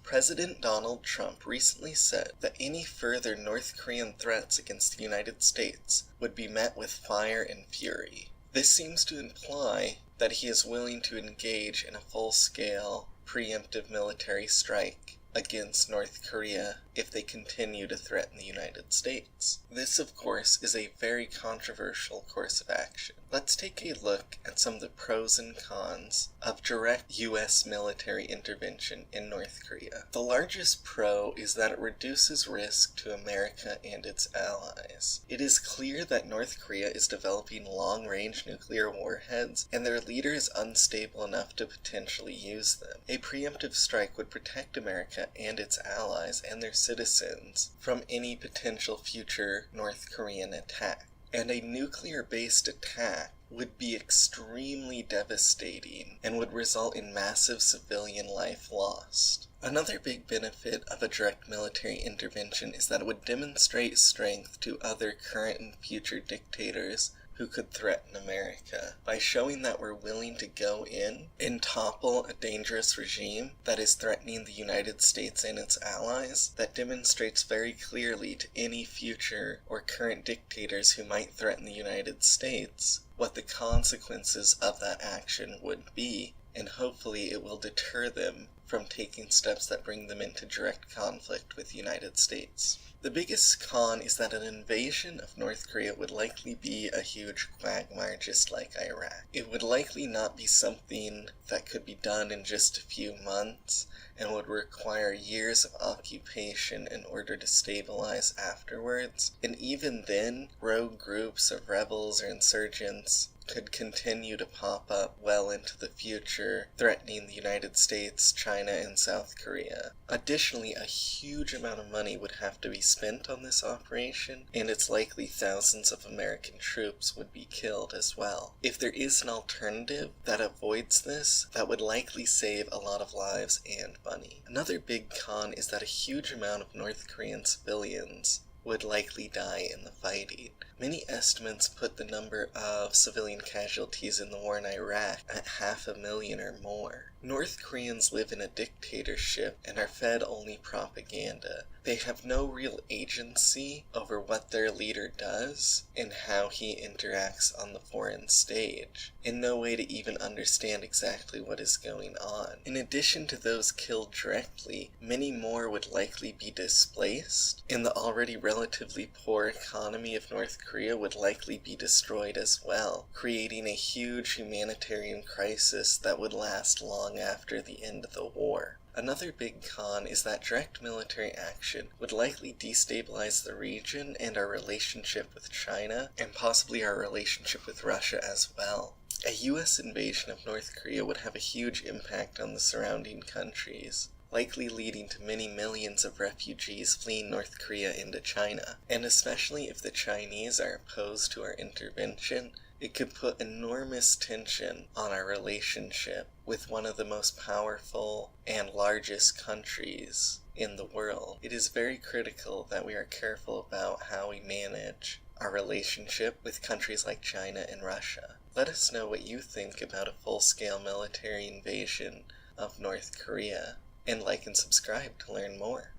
President Donald Trump recently said that any further North Korean threats against the United States would be met with fire and fury. This seems to imply that he is willing to engage in a full-scale, preemptive military strike against North Korea if they continue to threaten the United States. This, of course, is a very controversial course of action. Let's take a look at some of the pros and cons of direct U.S. military intervention in North Korea. The largest pro is that it reduces risk to America and its allies. It is clear that North Korea is developing long-range nuclear warheads, and their leader is unstable enough to potentially use them. A preemptive strike would protect America and its allies and their citizens from any potential future North Korean attack. And a nuclear-based attack would be extremely devastating and would result in massive civilian life lost. Another big benefit of a direct military intervention is that it would demonstrate strength to other current and future dictators who could threaten America. By showing that we're willing to go in and topple a dangerous regime that is threatening the United States and its allies, that demonstrates very clearly to any future or current dictators who might threaten the United States what the consequences of that action would be, and hopefully it will deter them from taking steps that bring them into direct conflict with the United States. The biggest con is that an invasion of North Korea would likely be a huge quagmire just like Iraq. It would likely not be something that could be done in just a few months and would require years of occupation in order to stabilize afterwards. And even then, rogue groups of rebels or insurgents could continue to pop up well into the future, threatening the United States, China, and South Korea. Additionally, a huge amount of money would have to be spent on this operation, and it's likely thousands of American troops would be killed as well. If there is an alternative that avoids this, that would likely save a lot of lives and money. Another big con is that a huge amount of North Korean civilians would likely die in the fighting. Many estimates put the number of civilian casualties in the war in Iraq at 500,000 or more. North Koreans live in a dictatorship and are fed only propaganda. They have no real agency over what their leader does and how he interacts on the foreign stage, and no way to even understand exactly what is going on. In addition to those killed directly, many more would likely be displaced, and the already relatively poor economy of North Korea would likely be destroyed as well, creating a huge humanitarian crisis that would last long after the end of the war. Another big con is that direct military action would likely destabilize the region and our relationship with China, and possibly our relationship with Russia as well. A US invasion of North Korea would have a huge impact on the surrounding countries, likely leading to many millions of refugees fleeing North Korea into China. And especially if the Chinese are opposed to our intervention, it could put enormous tension on our relationship with one of the most powerful and largest countries in the world. It is very critical that we are careful about how we manage our relationship with countries like China and Russia. Let us know what you think about a full-scale military invasion of North Korea, and like and subscribe to learn more.